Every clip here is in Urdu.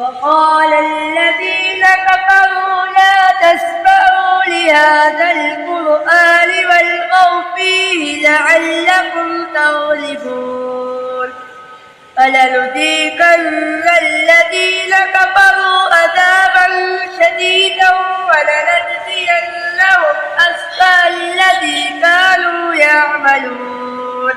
وقال الذين كفروا لا تسمعوا لهذا القرآن والغوا فيه لعلكم تغلبون فلنذيقن الذين كفروا عذابا شديدا ولنجزينهم أسوأ الذي كانوا يعملون।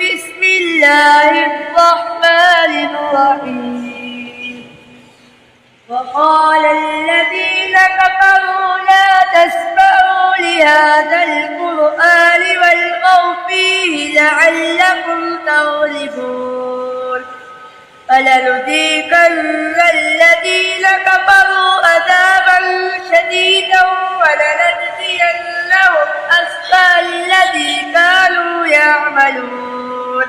بسم الله الرحمن الرحيم وقال الذين كفروا لا تسمعوا لهذا القرآن والغوا فيه لعلكم تغلبون فلنذيقن الذين كفروا عذابا شديدا ولنجزينهم أسوأ الذي كانوا يعملون।